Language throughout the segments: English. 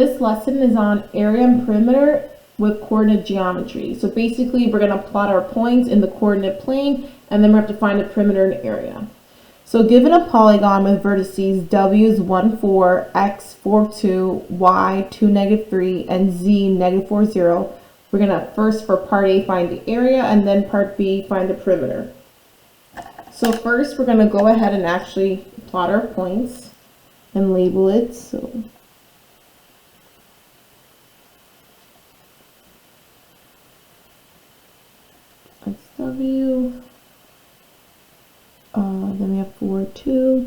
This lesson is on area and perimeter with coordinate geometry. So basically we're going to plot our points in the coordinate plane and then we have to find the perimeter and area. So given a polygon with vertices w is 1, 4, x 4, 2, y 2, -3, and z -4, 0, we're going to first for part A find the area and then part B find the perimeter. So first we're going to go ahead and actually plot our points and label it. So that's W. Then we have 4, 2.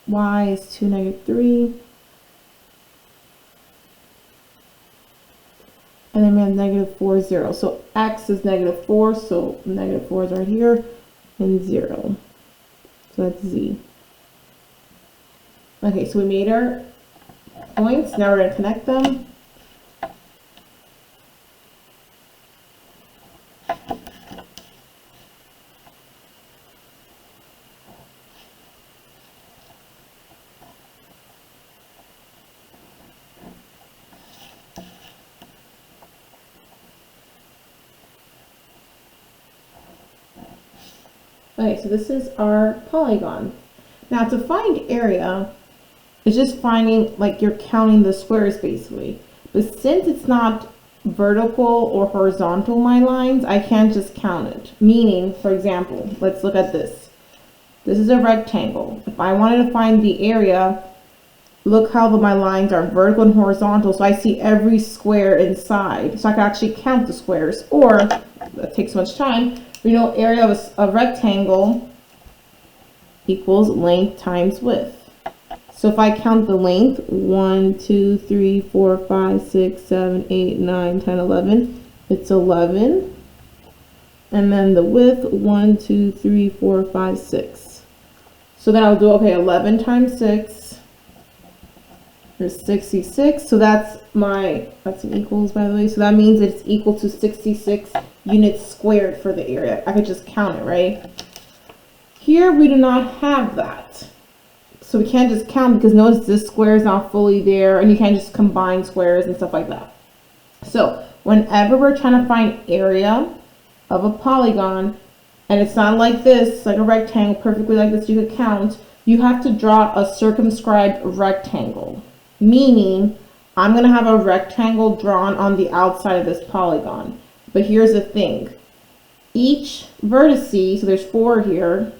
Y is 2, -3. And then we have -4, 0. So x is -4, so -4 is right here, and 0. So that's z. Okay, so we made our points. Now we're going to connect them. Okay, so this is our polygon. Now to find area, it's just finding, like you're counting the squares basically. But since it's not vertical or horizontal, my lines, I can't just count it. Meaning, for example, let's look at this. This is a rectangle. If I wanted to find the area, look how my lines are vertical and horizontal, so I see every square inside. So I can actually count the squares, or that takes so much time. We know area of a rectangle equals length times width. So if I count the length, 1, 2, 3, 4, 5, 6, 7, 8, 9, 10, 11, it's 11. And then the width, 1, 2, 3, 4, 5, 6. So then I'll do, okay, 11 times 6 is 66. So that's an equals, by the way. So that means it's equal to 66 units squared for the area. I could just count it, right? Here we do not have that. So we can't just count because notice this square is not fully there and you can't just combine squares and stuff like that. So whenever we're trying to find area of a polygon, and it's not like this, like a rectangle, perfectly like this, you could count, you have to draw a circumscribed rectangle. Meaning, I'm going to have a rectangle drawn on the outside of this polygon. But here's the thing. Each vertice, so there's 4 here,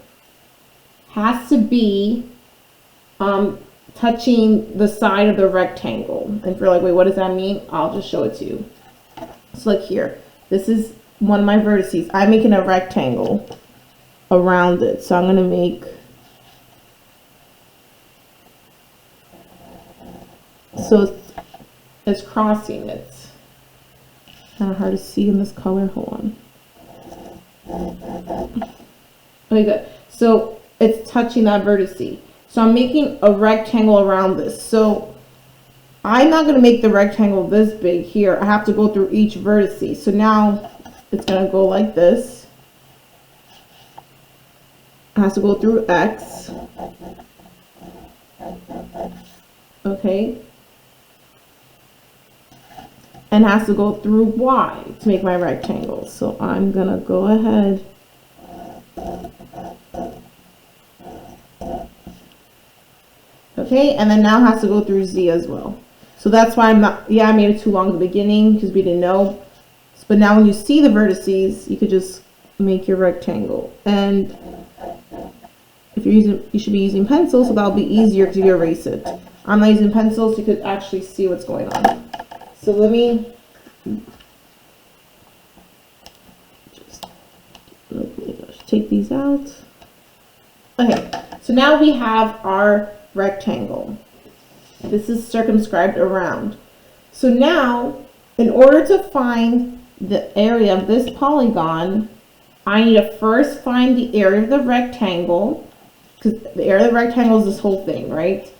has to be touching the side of the rectangle. And if you're like, wait, what does that mean? I'll just show it to you. So look here. This is one of my vertices. I'm making a rectangle around it. So I'm going to make... So it's crossing it. Kind of hard to see in this color. Hold on. Okay, good. So it's touching that vertice. So I'm making a rectangle around this. So I'm not going to make the rectangle this big here. I have to go through each vertice. So now it's going to go like this. It has to go through X. Okay. And has to go through Y to make my rectangle. So I'm going to go ahead. Okay, and then now has to go through Z as well. So that's why I'm not, I made it too long at the beginning because we didn't know. But now when you see the vertices, you could just make your rectangle. And if you're using, you should be using pencils, so that'll be easier because you erase it. I'm not using pencils, so you could actually see what's going on. So let me just take these out. Okay, so now we have our rectangle. This is circumscribed around. So now, in order to find the area of this polygon, I need to first find the area of the rectangle, because the area of the rectangle is this whole thing, right?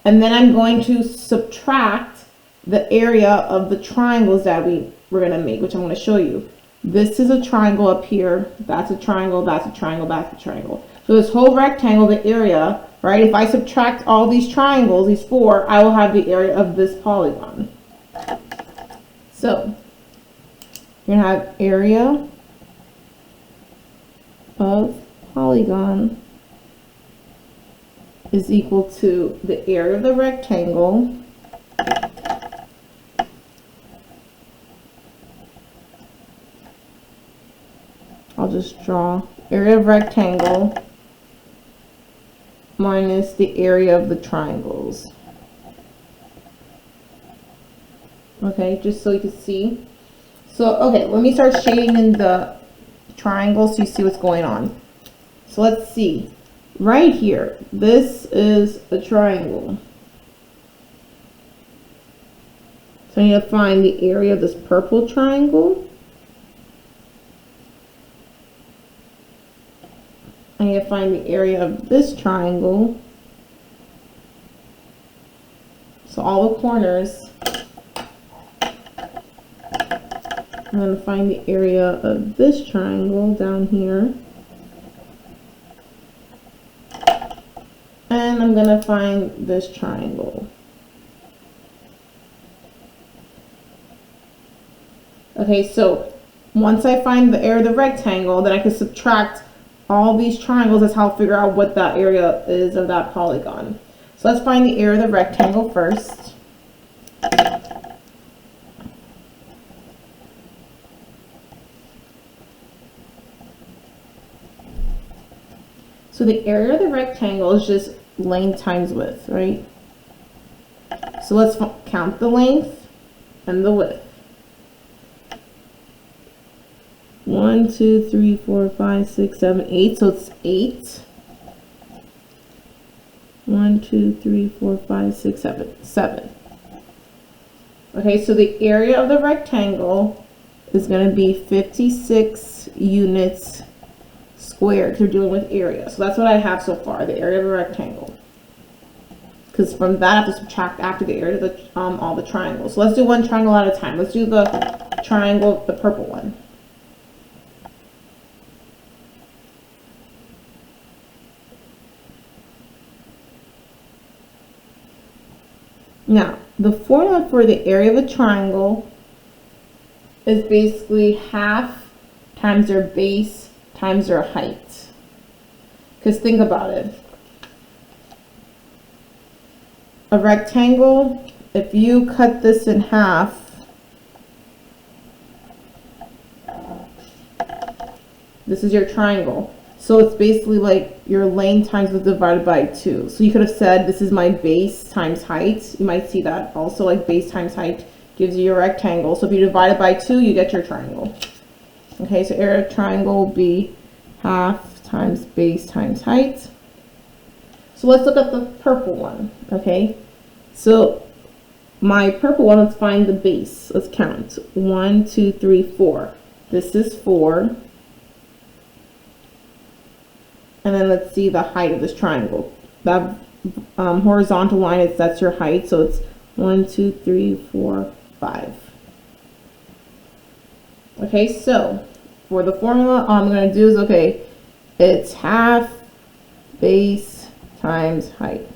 And then I'm going to subtract the area of the triangles that we're going to make, which I'm going to show you. This is a triangle up here. That's a triangle, that's a triangle, that's a triangle. So this whole rectangle, the area right? If I subtract all these triangles, these four, I will have the area of this polygon. So you're gonna have area of polygon is equal to the area of the rectangle I'll just draw area of rectangle minus the area of the triangles. Okay, just so you can see. So, okay, let me start shading in the triangles so you see what's going on. So let's see. Right here, this is a triangle. So I need to find the area of this purple triangle. I need to find the area of this triangle. So all the corners. I'm going to find the area of this triangle down here. And I'm going to find this triangle. Okay, so once I find the area of the rectangle, then I can subtract all these triangles. That's how I'll figure out what that area is of that polygon. So let's find the area of the rectangle first. So the area of the rectangle is just length times width, right? So let's count the length and the width. 1, 2, 3, 4, 5, 6, 7, 8. So it's 8. 1, 2, 3, 4, 5, 6, 7. Okay, so the area of the rectangle is going to be 56 units squared, because we're dealing with area. So that's what I have so far, the area of a rectangle. Because from that I have to subtract after the area of the, all the triangles. So let's do one triangle at a time. Let's do the triangle, the purple one. Now, the formula for the area of a triangle is basically half times their base times their height. Because think about it. A rectangle, if you cut this in half, this is your triangle. So it's basically like your length times width divided by 2. So you could have said this is my base times height. You might see that also, like base times height gives you your rectangle. So if you divide it by 2, you get your triangle. Okay, so area of triangle will be half times base times height. So let's look at the purple one, okay? So my purple one, let's find the base. Let's count. 1, 2, 3, 4. This is 4. And then let's see the height of this triangle. That horizontal line, that's your height. So it's 1, 2, 3, 4, 5. Okay, so for the formula, all I'm going to do is, okay, it's half base times height.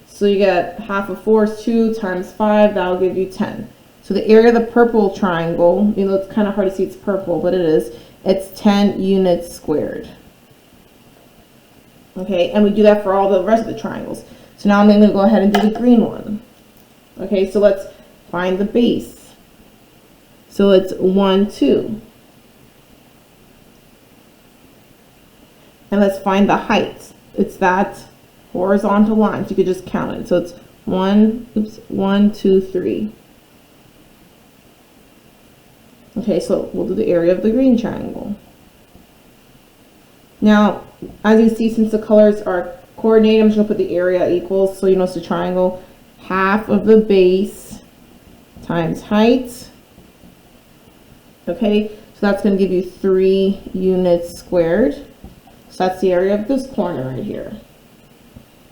So you get half of 4 is 2 times 5, that'll give you 10. So the area of the purple triangle, you know, it's kind of hard to see it's purple, but it is, it's 10 units squared. Okay, and we do that for all the rest of the triangles. So now I'm going to go ahead and do the green one. Okay, so let's find the base. So it's 1, 2. And let's find the height. It's that horizontal line. So you could just count it. So it's 1, 2, 3. Okay, so we'll do the area of the green triangle. Now, as you see, since the colors are coordinated, I'm just going to put the area equals, so you know it's a triangle. Half of the base times height. Okay, so that's going to give you 3 units squared. So that's the area of this corner right here.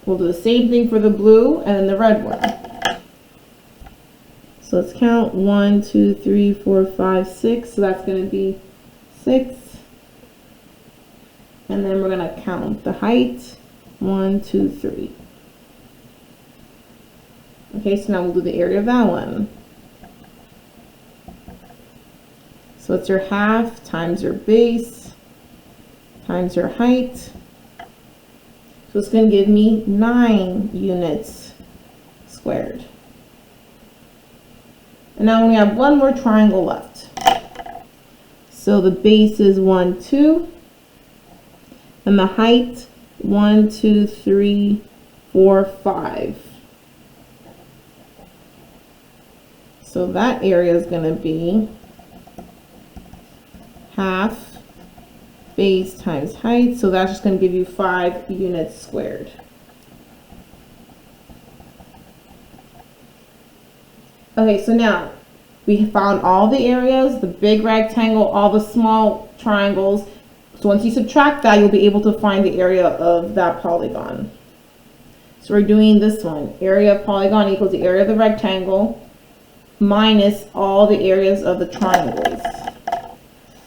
We'll do the same thing for the blue and then the red one. So let's count 1, 2, 3, 4, 5, 6. So that's going to be 6. And then we're going to count the height. 1, 2, 3. Okay, so now we'll do the area of that one. So it's your half times your base times your height. So it's going to give me 9 units squared. And now we have one more triangle left. So the base is 1, 2. And the height, 1, 2, 3, 4, 5. So that area is going to be half base times height. So that's just going to give you 5 units squared. Okay, so now we found all the areas, the big rectangle, all the small triangles. So once you subtract that, you'll be able to find the area of that polygon. So we're doing this one. Area of polygon equals the area of the rectangle minus all the areas of the triangles.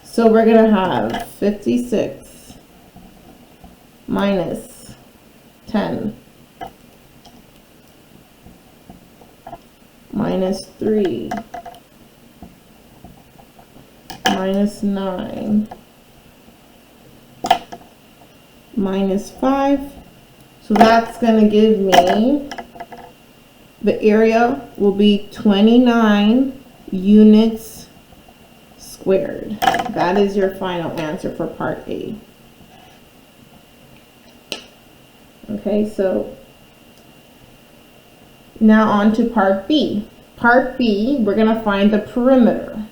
So we're going to have 56 minus 10 minus 3 minus 9 minus 5. So that's going to give me, the area will be 29 units squared. That is your final answer for part A. Okay, so now on to part B. Part B, we're going to find the perimeter.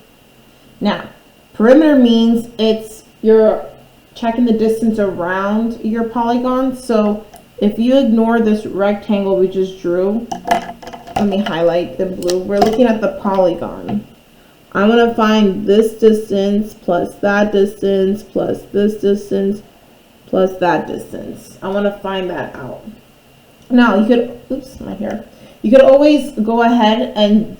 Now, perimeter means you're checking the distance around your polygon. So if you ignore this rectangle we just drew, let me highlight the blue. We're looking at the polygon. I want to find this distance plus that distance plus this distance plus that distance. I want to find that out. Now you could, oops, my hair. You could always go ahead and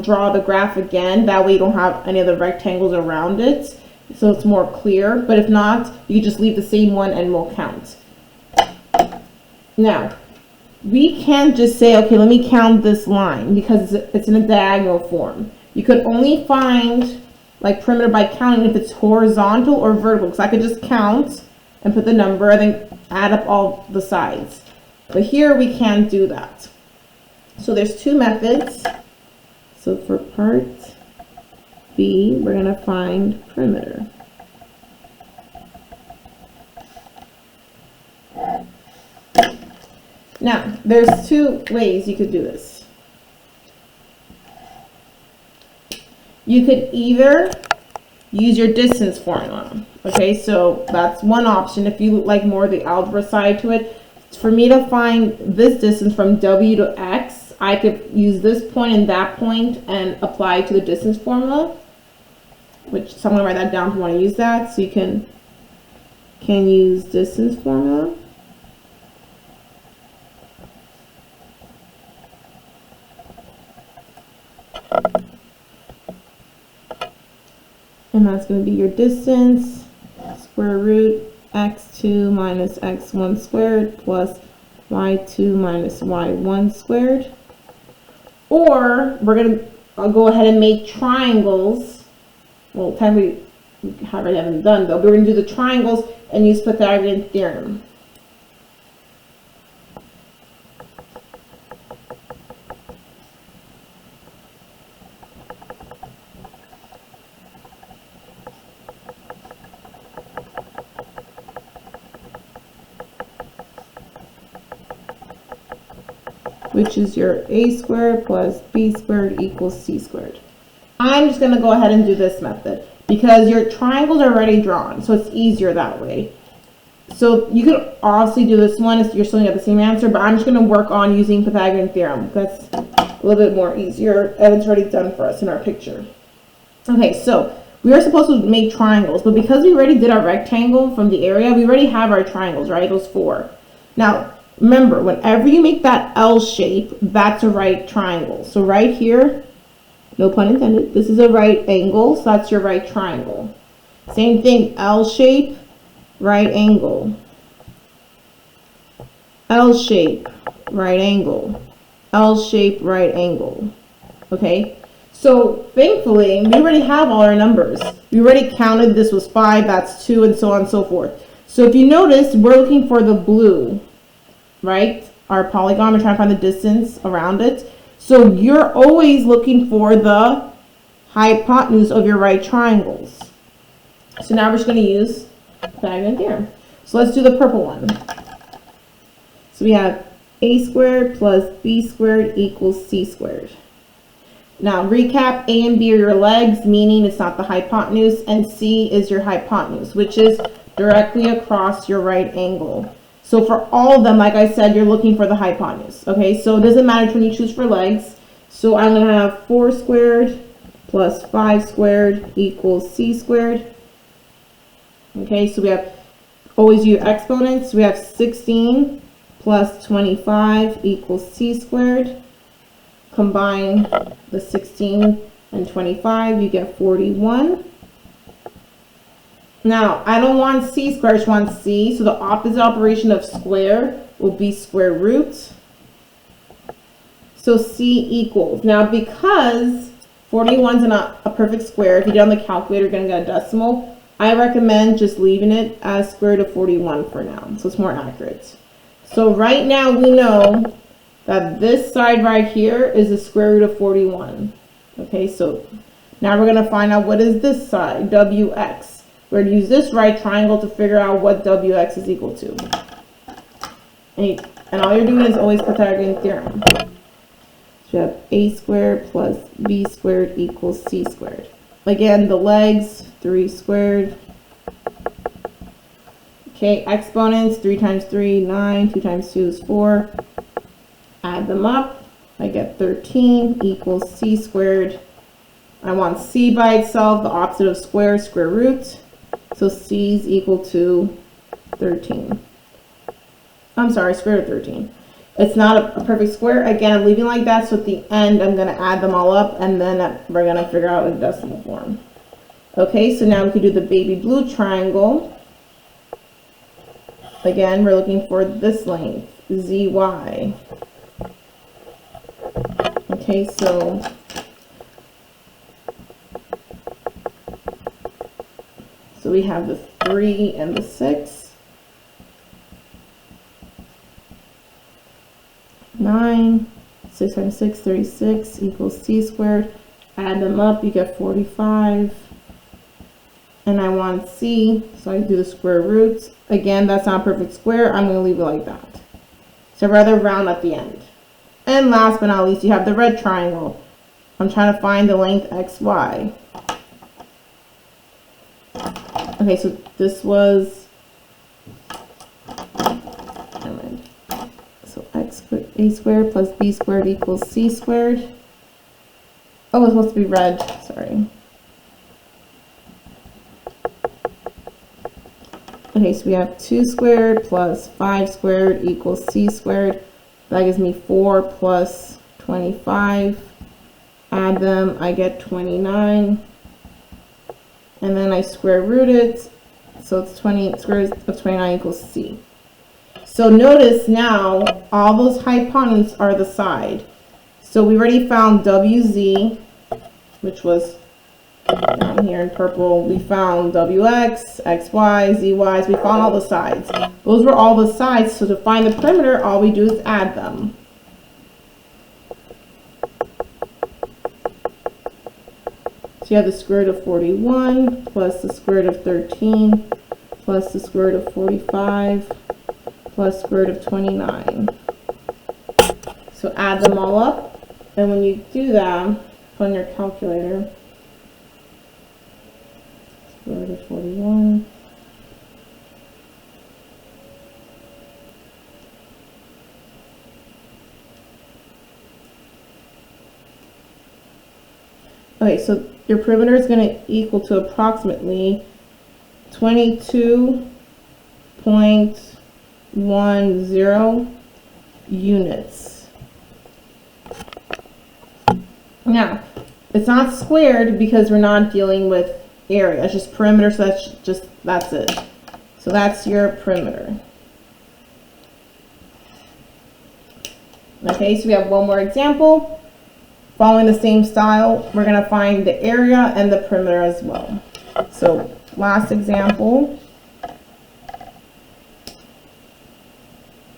draw the graph again. That way you don't have any of the rectangles around it, so it's more clear. But if not, you just leave the same one and we'll count. Now, we can't just say, okay, let me count this line because it's in a diagonal form. You could only find like perimeter by counting if it's horizontal or vertical, because I could just count and put the number and then add up all the sides. But here we can't do that. So there's two methods. So for part B, we're going to find perimeter. Now, there's two ways you could do this. You could either use your distance formula. Okay, so that's one option if you like more of the algebra side to it. For me to find this distance from W to X, I could use this point and that point and apply it to the distance formula, which someone write that down if you want to use that. So you can use distance formula. And that's going to be your distance, square root x2 minus x1 squared plus y2 minus y1 squared. Or we're going to go ahead and make triangles. Well, technically we haven't done though, but we're going to do the triangles and use Pythagorean theorem. Which is your a squared plus b squared equals c squared. I'm just going to go ahead and do this method because your triangles are already drawn, so it's easier that way. So you could obviously do this one if you're still going to get the same answer, but I'm just going to work on using Pythagorean theorem. That's a little bit more easier, and it's already done for us in our picture. Okay, so we are supposed to make triangles, but because we already did our rectangle from the area, we already have our triangles, right? Those 4. Now, remember, whenever you make that L shape, that's a right triangle. So right here, no pun intended, this is a right angle, so that's your right triangle. Same thing, L shape, right angle. L shape, right angle, L shape, right angle. Okay, so thankfully we already have all our numbers. We already counted this was 5, that's 2, and so on and so forth. So if you notice, we're looking for the blue, right? Our polygon, we're trying to find the distance around it. So you're always looking for the hypotenuse of your right triangles. So now we're just going to use Pythagorean theorem. So let's do the purple one. So we have a squared plus b squared equals c squared. Now recap, a and b are your legs, meaning it's not the hypotenuse, and c is your hypotenuse, which is directly across your right angle. So for all of them, like I said, you're looking for the hypotenuse. Okay, so it doesn't matter which one you choose for legs. So I'm going to have 4 squared plus 5 squared equals c squared. Okay, so we have always use exponents. We have 16 plus 25 equals c squared. Combine the 16 and 25, you get 41. Now, I don't want c squared, I just want c. So the opposite operation of square will be square root. So c equals. Now, because 41 is not a perfect square, if you do it on the calculator, you're going to get a decimal. I recommend just leaving it as square root of 41 for now, so it's more accurate. So right now we know that this side right here is the square root of 41. Okay, so now we're going to find out what is this side, wx. We're going to use this right triangle to figure out what wx is equal to. And all you're doing is always Pythagorean theorem. So you have a squared plus b squared equals c squared. Again, the legs, 3 squared. Okay, exponents, 3 times 3, 9, 2 times 2 is 4. Add them up, I get 13 equals c squared. I want c by itself, the opposite of square, square root. So c is equal to 13. I'm sorry, square root of 13. It's not a perfect square. Again, I'm leaving like that, so at the end I'm going to add them all up, and then we're going to figure out a decimal form. Okay, so now we can do the baby blue triangle. Again, we're looking for this length, zy. Okay, so we have the 3 and the 6. 9, 6 times 6, 36 equals c squared. Add them up, you get 45. And I want c, so I do the square roots. Again, that's not a perfect square. I'm going to leave it like that. So rather round at the end. And last but not least, you have the red triangle. I'm trying to find the length xy. Okay, so this was, so a squared plus b squared equals c squared. Oh, it's supposed to be red, sorry. Okay, so we have 2 squared plus 5 squared equals c squared. That gives me 4 plus 25. Add them, I get 29. And then I square root it, so it's 20, square root of 29 equals c. So notice now, all those hypotenuse are the side. So we already found wz, which was down here in purple. We found wx, xy, zy's. We found all the sides. Those were all the sides, so to find the perimeter, all we do is add them. So you have the square root of 41 plus the square root of 13 plus the square root of 45 plus square root of 29. So add them all up, and when you do that, put on your calculator, square root of 41. Okay, so your perimeter is going to equal to approximately 22.10 units. Now, it's not squared because we're not dealing with area. It's just perimeter, so that's it. So that's your perimeter. Okay, so we have one more example. Following the same style, we're going to find the area and the perimeter as well. So last example.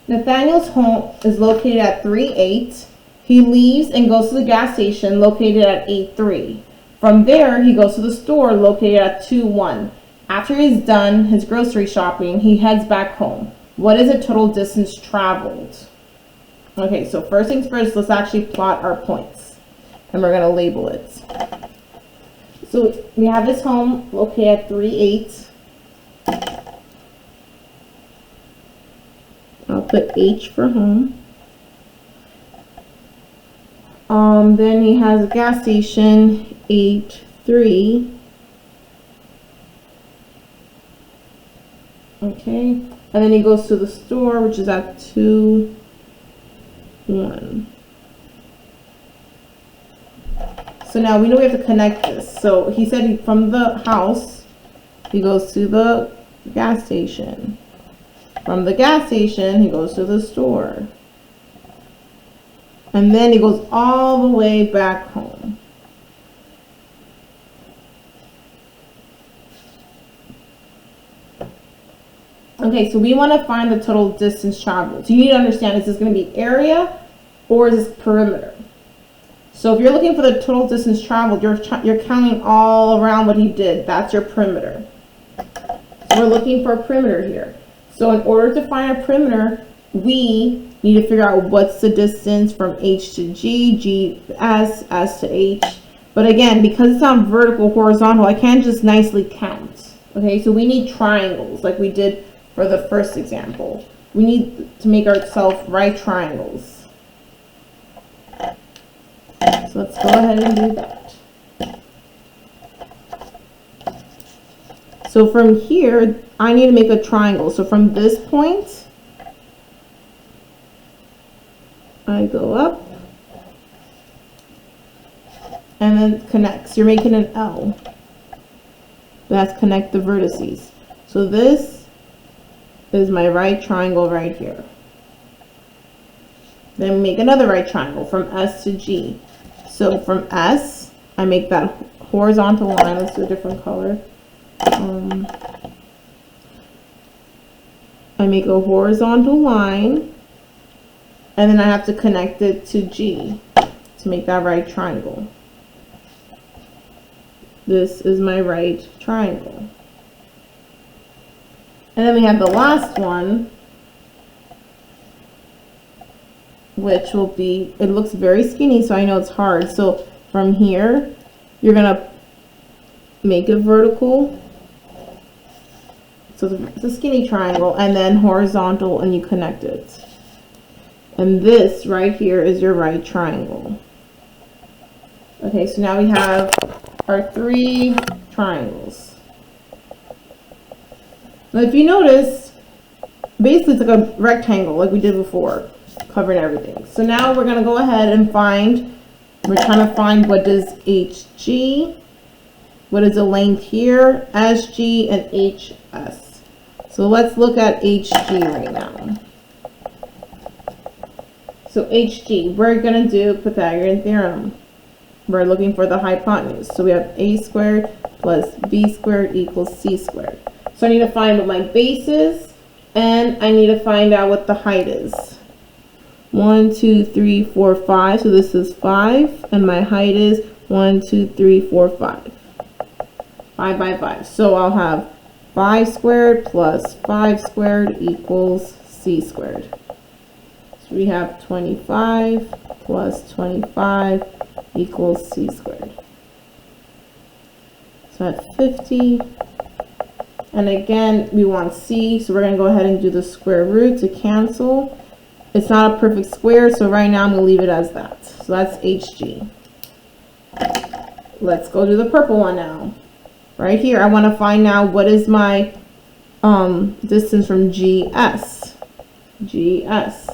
Nathaniel's home is located at 3-8. He leaves and goes to the gas station located at 8-3. From there, he goes to the store located at 2-1. After he's done his grocery shopping, he heads back home. What is the total distance traveled? Okay, so first things first, let's actually plot our points. And we're going to label it. So we have his home located at 3-8. I'll put H for home. Then he has a gas station, 8-3. Okay, and then he goes to the store, which is at 2-1. So now we know we have to connect this. So he said from the house, he goes to the gas station. From the gas station, he goes to the store. And then he goes all the way back home. Okay, so we want to find the total distance traveled. So you need to understand, is this going to be area or is this perimeter? So if you're looking for the total distance traveled, you're counting all around what he did. That's your perimeter. So we're looking for a perimeter here. So in order to find a perimeter, we need to figure out what's the distance from H to G, G to S, S to H. But again, because it's on vertical, horizontal, I can't just nicely count. Okay, so we need triangles like we did for the first example. We need to make ourselves right triangles. So let's go ahead and do that. So from here, I need to make a triangle. So from this point, I go up and then connects. You're making an L. That's connect the vertices. So this is my right triangle right here. Then make another right triangle from S to G. So from S, I make that horizontal line. Let's do a different color. I make a horizontal line. And then I have to connect it to G to make that right triangle. This is my right triangle. And then we have the last one, which will be, it looks very skinny, so I know it's hard. So from here, you're going to make it vertical. So it's a skinny triangle, and then horizontal, and you connect it. And this right here is your right triangle. Okay, so now we have our 3 triangles. Now if you notice, basically it's like a rectangle like we did before, covering everything. So now we're going to go ahead and we're trying to find what is HG, what is the length here, SG, and HS. So let's look at HG right now. So HG, we're going to do Pythagorean theorem. We're looking for the hypotenuse. So we have a squared plus b squared equals c squared. So I need to find what my base is, and I need to find out what the height is. 1, 2, 3, 4, 5. So this is 5, and my height is 1, 2, 3, 4, 5. 5 by 5. So I'll have 5 squared plus 5 squared equals c squared. So we have 25 plus 25 equals c squared. So that's 50. And again, we want c, so we're going to go ahead and do the square root to cancel. It's not a perfect square, so right now I'm going to leave it as that. So that's HG. Let's go to the purple one now. Right here, I want to find now what is my distance from GS. GS.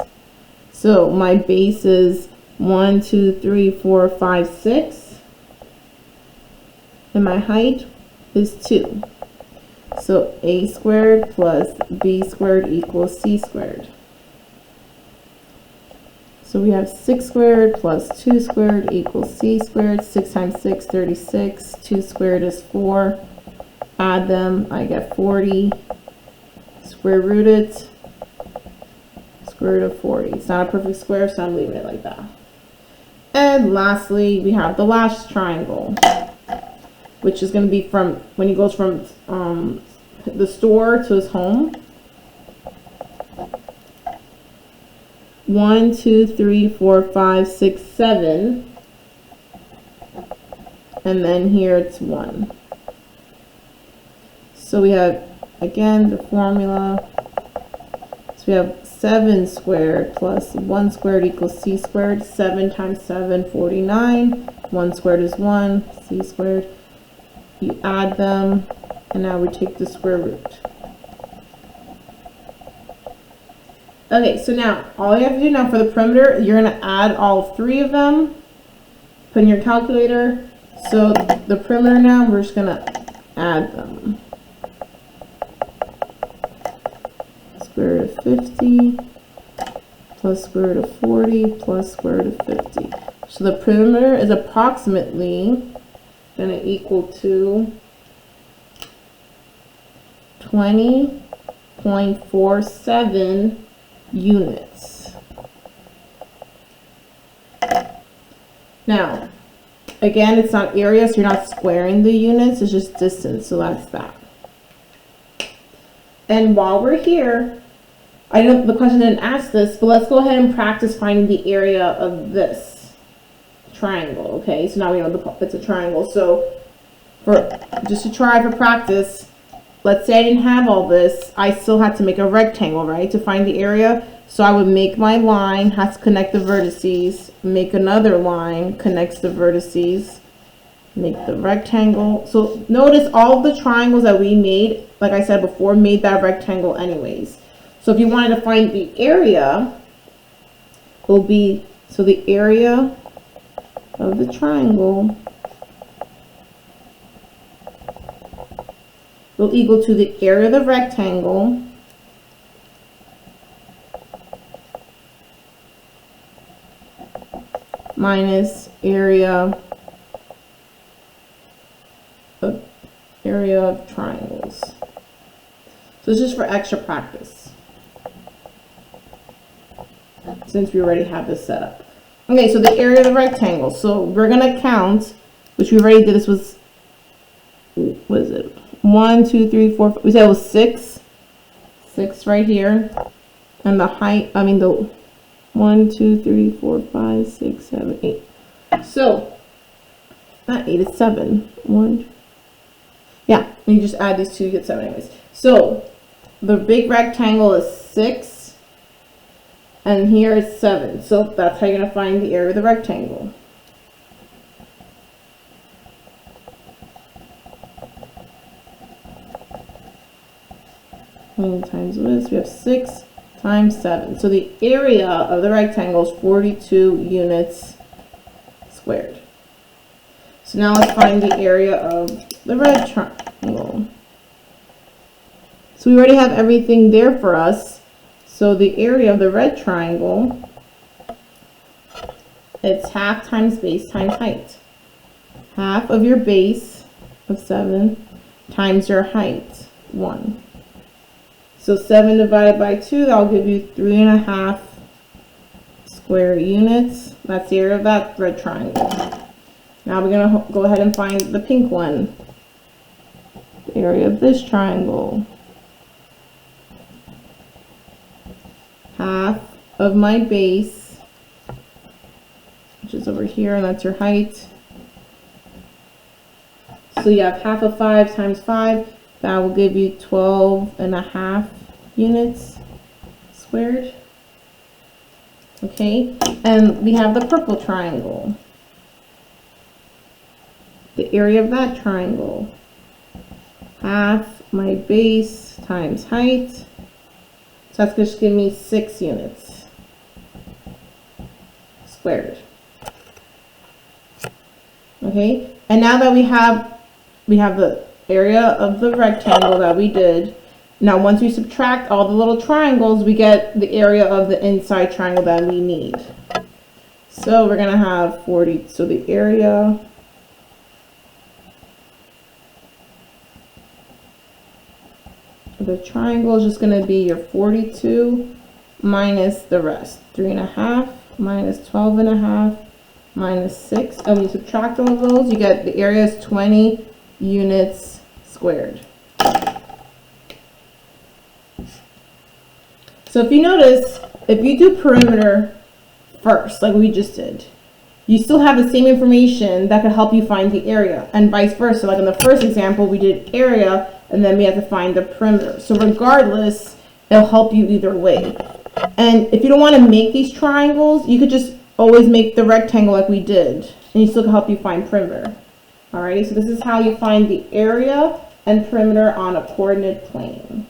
So my base is 1, 2, 3, 4, 5, 6. And my height is 2. So a squared plus b squared equals c squared. So we have 6 squared plus 2 squared equals c squared. 6 times 6, 36. 2 squared is 4. Add them, I get 40. Square root it. Square root of 40. It's not a perfect square, so I'm leaving it like that. And lastly, we have the last triangle, which is going to be from when he goes from the store to his home. 1, 2, 3, 4, 5, 6, 7. And then here it's 1. So we have, again, the formula. So we have 7 squared plus 1 squared equals c squared. 7 times 7, 49. 1 squared is 1, c squared. You add them, and now we take the square root. Okay, so now all you have to do now for the perimeter, you're going to add all 3 of them, put in your calculator. So the perimeter now, we're just going to add them. Square root of 50 plus square root of 40 plus square root of 50. So the perimeter is approximately going to equal to 20.47 units. Now, again, it's not area, so you're not squaring the units, it's just distance, so that's that. And while we're here, I know the question didn't ask this, but let's go ahead and practice finding the area of this triangle, okay? So now we know it's a triangle. So just to try for practice, let's say I didn't have all this, I still had to make a rectangle, right, to find the area. So I would make my line, has to connect the vertices, make another line, connects the vertices, make the rectangle. So notice all the triangles that we made, like I said before, made that rectangle anyways. So if you wanted to find the area, it will be, so the area of the triangle will equal to the area of the rectangle minus area of triangles. So it's just for extra practice, since we already have this set up. Okay, so the area of the rectangle. So we're gonna count, which we already did. This was, what is it? 1, 2, 3, 4, 5. We said it was 6. 6 right here. And the height, I mean the 1, 2, 3, 4, 5, 6, 7, 8. So, not 8, it's 7. 1. Yeah, and you just add these two, you get 7 anyways. So, the big rectangle is 6. And here is 7. So, that's how you're going to find the area of the rectangle. Times this, we have 6 times 7. So the area of the rectangle is 42 units squared. So now let's find the area of the red triangle. So we already have everything there for us. So the area of the red triangle, it's half times base times height. Half of your base of 7 times your height, 1. So 7 divided by 2, that'll give you 3.5 square units. That's the area of that red triangle. Now we're going to go ahead and find the pink one. The area of this triangle. Half of my base, which is over here, and that's your height. So you have half of 5 times 5. That will give you 12.5 units squared. Okay, and we have the purple triangle. The area of that triangle. Half my base times height. So that's going to give me 6 units squared. Okay, and now that we have the area of the rectangle that we did. Now once we subtract all the little triangles, we get the area of the inside triangle that we need. So we're gonna have 40, so the area of the triangle is just gonna be your 42 minus the rest. 3.5 minus 12.5 minus 6. And when you subtract all of those, you get the area is 20 units squared. So if you notice, if you do perimeter first, like we just did, you still have the same information that could help you find the area, and vice versa. Like in the first example, we did area, and then we had to find the perimeter. So regardless, it'll help you either way. And if you don't want to make these triangles, you could just always make the rectangle like we did, and you still can help you find perimeter. Alrighty, so this is how you find the area and perimeter on a coordinate plane.